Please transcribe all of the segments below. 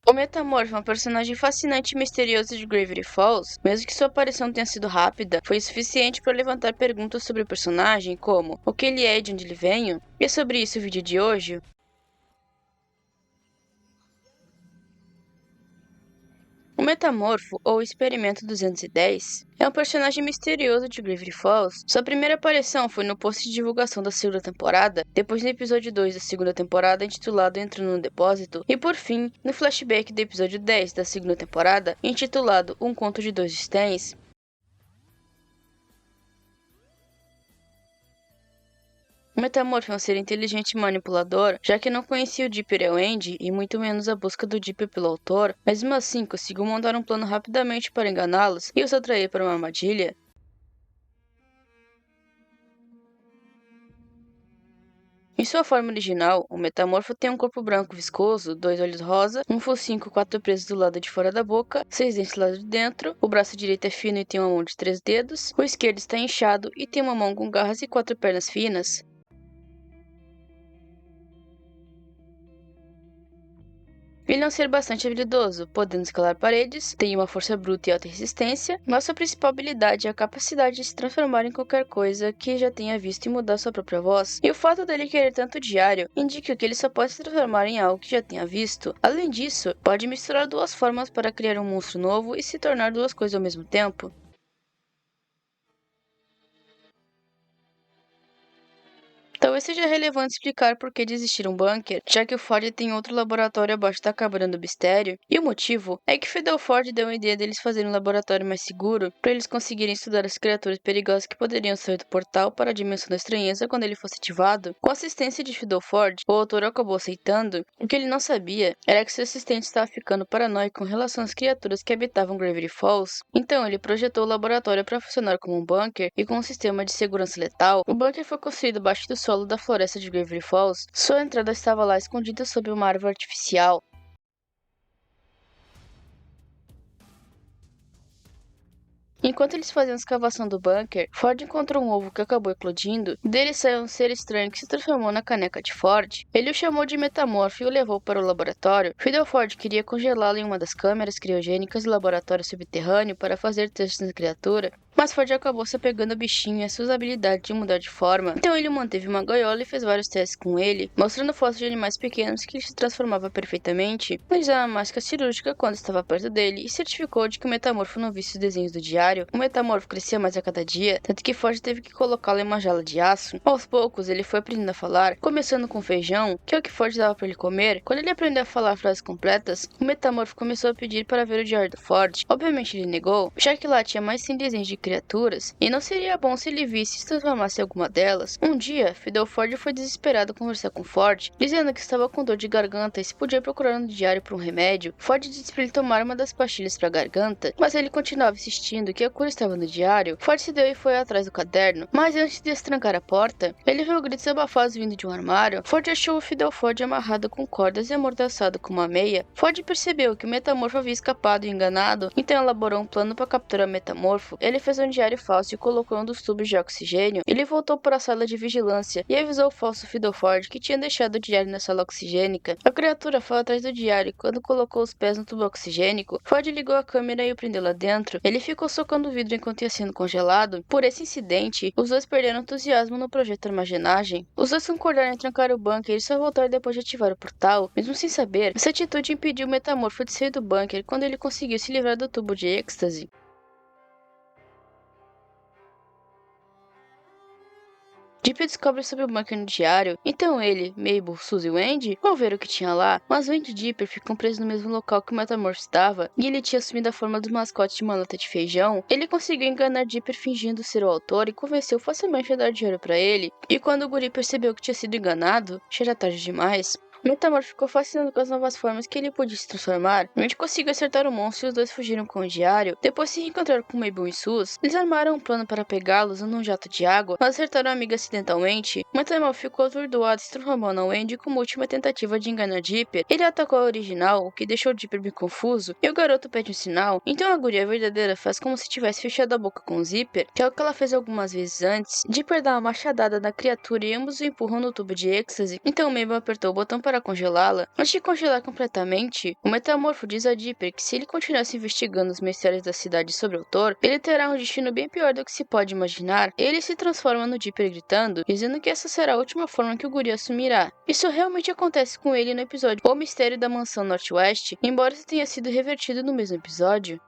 O Metamorfo é um personagem fascinante e misterioso de Gravity Falls. Mesmo que sua aparição tenha sido rápida, foi suficiente para levantar perguntas sobre o personagem, como o que ele é e de onde ele veio. E é sobre isso o vídeo de hoje. O Metamorfo, ou Experimento 210, é um personagem misterioso de Gravity Falls. Sua primeira aparição foi no post de divulgação da segunda temporada, depois no episódio 2 da segunda temporada intitulado Entrando no Depósito, e por fim, no flashback do episódio 10 da segunda temporada, intitulado Um Conto de Dois Titãs. O Metamorfo é um ser inteligente e manipulador, já que não conhecia o Dipper e o Andy, e muito menos a busca do Dipper pelo autor, mesmo assim conseguiu montar um plano rapidamente para enganá-los e os atrair para uma armadilha. Em sua forma original, o Metamorfo tem um corpo branco viscoso, dois olhos rosa, um focinho com quatro presos do lado de fora da boca, seis dentes do lado de dentro, o braço direito é fino e tem uma mão de 3 dedos, o esquerdo está inchado e tem uma mão com garras e quatro pernas finas. Ele é um ser bastante habilidoso, podendo escalar paredes, tem uma força bruta e alta resistência, mas sua principal habilidade é a capacidade de se transformar em qualquer coisa que já tenha visto e mudar sua própria voz. E o fato dele querer tanto diário indica que ele só pode se transformar em algo que já tenha visto. Além disso, pode misturar duas formas para criar um monstro novo e se tornar duas coisas ao mesmo tempo. Talvez seja relevante explicar por que desistir um bunker, já que o Ford tem outro laboratório abaixo da cabana do mistério, e o motivo é que Fidel Ford deu a ideia deles fazerem um laboratório mais seguro para eles conseguirem estudar as criaturas perigosas que poderiam sair do portal para a Dimensão da Estranheza quando ele fosse ativado. Com a assistência de Fidel Ford, o autor acabou aceitando. O que ele não sabia era que seu assistente estava ficando paranoico com relação às criaturas que habitavam Gravity Falls. Então ele projetou o laboratório para funcionar como um bunker e com um sistema de segurança letal. O bunker foi construído abaixo do solo da floresta de Gravity Falls. Sua entrada estava lá escondida sob uma árvore artificial. Enquanto eles faziam a escavação do bunker, Ford encontrou um ovo que acabou eclodindo, e dele saiu um ser estranho que se transformou na caneca de Ford. Ele o chamou de Metamorfo e o levou para o laboratório. Fidel Ford queria congelá-lo em uma das câmeras criogênicas do laboratório subterrâneo para fazer testes na criatura, mas Ford acabou se apegando ao bichinho e às suas habilidades de mudar de forma. Então ele o manteve em uma gaiola e fez vários testes com ele, mostrando fotos de animais pequenos que ele se transformava perfeitamente. Ele usava uma máscara cirúrgica quando estava perto dele e certificou de que o Metamorfo não visse os desenhos do diário. O Metamorfo crescia mais a cada dia, tanto que Ford teve que colocá-lo em uma jaula de aço. Aos poucos, ele foi aprendendo a falar, começando com feijão, que é o que Ford dava para ele comer. Quando ele aprendeu a falar frases completas, o Metamorfo começou a pedir para ver o diário do Ford. Obviamente ele negou, já que lá tinha mais 100 desenhos de criaturas, e não seria bom se ele visse e se transformasse em alguma delas. Um dia, Fidel Ford foi desesperado conversar com Ford, dizendo que estava com dor de garganta e se podia procurar no diário por um remédio. Ford disse para ele tomar uma das pastilhas para a garganta, mas ele continuava insistindo que a cura estava no diário. Ford se deu e foi atrás do caderno, mas antes de destrancar a porta, ele viu gritos abafados vindo de um armário. Ford achou o Fidel Ford amarrado com cordas e amordaçado com uma meia. Ford percebeu que o Metamorfo havia escapado e enganado, então elaborou um plano para capturar o Metamorfo. Ele fez um diário falso e colocou um dos tubos de oxigênio. Ele voltou para a sala de vigilância e avisou o falso Fidel Ford que tinha deixado o diário na sala oxigênica. A criatura foi atrás do diário e quando colocou os pés no tubo oxigênico, Ford ligou a câmera e o prendeu lá dentro. Ele ficou socando o vidro enquanto ia sendo congelado. Por esse incidente, os dois perderam entusiasmo no projeto de armazenagem. Os dois concordaram em trancar o bunker e só voltaram depois de ativar o portal. Mesmo sem saber, essa atitude impediu o Metamorfo de sair do bunker quando ele conseguiu se livrar do tubo de êxtase. Deep descobre sobre o bunker no diário, então ele, Mabel, Suzy e Wendy vão ver o que tinha lá, mas Wendy e Dipper ficam presos no mesmo local que o Metamorfo estava, e ele tinha assumido a forma do mascote de uma lata de feijão. Ele conseguiu enganar Dipper fingindo ser o autor e convenceu facilmente a dar dinheiro para ele, e quando o guri percebeu que tinha sido enganado, já era tarde demais. O Metamorfo ficou fascinado com as novas formas que ele podia se transformar. Wendy conseguiu acertar o monstro e os dois fugiram com o diário. Depois se reencontraram com Mabel e Sus. Eles armaram um plano para pegá-los usando um jato de água, mas acertaram a amiga acidentalmente. O Metamorfo ficou atordoado e se transformou na Wendy como última tentativa de enganar Dipper. Ele atacou a original, o que deixou Dipper bem confuso, e o garoto pede um sinal. Então a guria verdadeira faz como se tivesse fechado a boca com o zíper, que é o que ela fez algumas vezes antes. Dipper dá uma machadada na criatura e ambos o empurram no tubo de êxtase. Então Mabel apertou o botão para congelá-la. Antes de congelar completamente, o metamorfo diz a Dipper que se ele continuasse investigando os mistérios da cidade sobre o autor, ele terá um destino bem pior do que se pode imaginar. Ele se transforma no Dipper gritando, dizendo que essa será a última forma que o guri assumirá. Isso realmente acontece com ele no episódio O Mistério da Mansão Northwest, embora isso tenha sido revertido no mesmo episódio.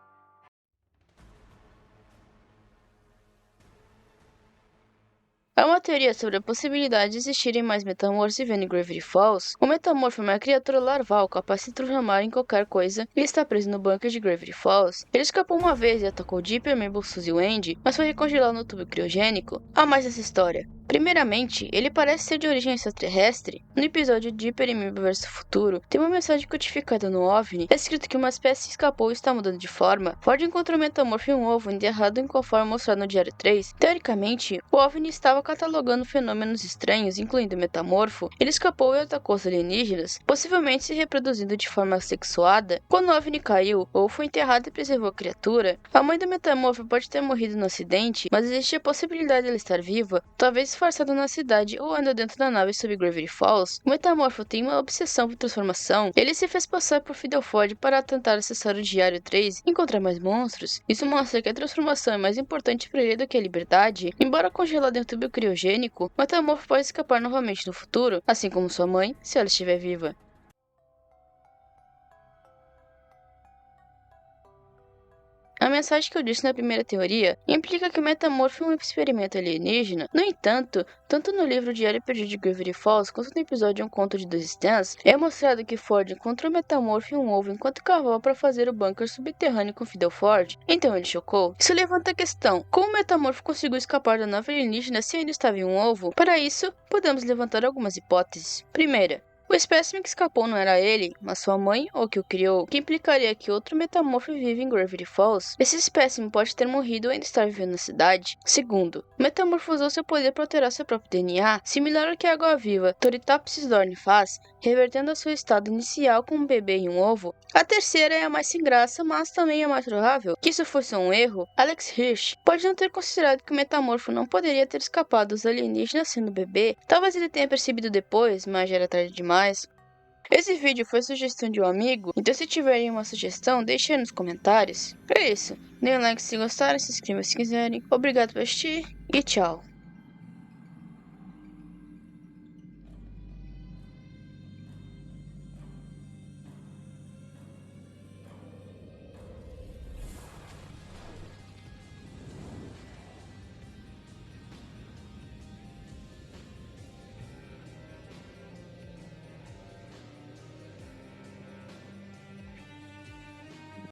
Há uma teoria sobre a possibilidade de existirem mais metamorfos vivendo em Gravity Falls. O metamorfo é uma criatura larval capaz de se transformar em qualquer coisa e está preso no bunker de Gravity Falls. Ele escapou uma vez e atacou Dipper, Mabel, Suzy e Wendy, mas foi recongelado no tubo criogênico. Há mais essa história. Primeiramente, ele parece ser de origem extraterrestre. No episódio Dipper e Mabel vs Futuro, tem uma mensagem codificada no OVNI, escrito que uma espécie escapou e está mudando de forma. Ford encontrou o metamorfo em um ovo enterrado em conforme mostrado no Diário 3. Teoricamente, o OVNI estava catalogando fenômenos estranhos, incluindo o metamorfo. Ele escapou e atacou os alienígenas, possivelmente se reproduzindo de forma assexuada. Quando o OVNI caiu ou foi enterrado e preservou a criatura, a mãe do metamorfo pode ter morrido no acidente, mas existe a possibilidade de ela estar viva, talvez disfarçado na cidade ou ainda dentro da nave sob Gravity Falls. O metamorfo tem uma obsessão por transformação. Ele se fez passar por Fidel Ford para tentar acessar o Diário 3 e encontrar mais monstros. Isso mostra que a transformação é mais importante para ele do que a liberdade. Embora congelado em um tubo criogênico, o metamorfo pode escapar novamente no futuro, assim como sua mãe, se ela estiver viva. A mensagem que eu disse na primeira teoria implica que o metamorfo é um experimento alienígena. No entanto, tanto no livro Diário Perdido de Gravity Falls quanto no episódio Um Conto de Dois Stands, é mostrado que Ford encontrou o metamorfo em um ovo enquanto cavava para fazer o bunker subterrâneo com Fidel Ford. Então ele chocou? Isso levanta a questão: como o metamorfo conseguiu escapar da nave alienígena se ainda estava em um ovo? Para isso, podemos levantar algumas hipóteses. Primeira, o espécime que escapou não era ele, mas sua mãe ou que o criou, o que implicaria que outro metamorfo vive em Gravity Falls. Esse espécime pode ter morrido ou ainda estar vivendo na cidade. Segundo, o metamorfo usou seu poder para alterar seu próprio DNA, similar ao que a água-viva Toritopsis dorni faz, revertendo a seu estado inicial com um bebê em um ovo. A terceira é a mais sem graça, mas também é mais provável que isso fosse um erro. Alex Hirsch pode não ter considerado que o metamorfo não poderia ter escapado dos alienígenas sendo bebê. Talvez ele tenha percebido depois, mas já era tarde demais. Esse vídeo foi sugestão de um amigo, então se tiverem uma sugestão, deixe aí nos comentários. É isso, deem um like se gostarem, se inscrevam se quiserem. Obrigado por assistir e tchau.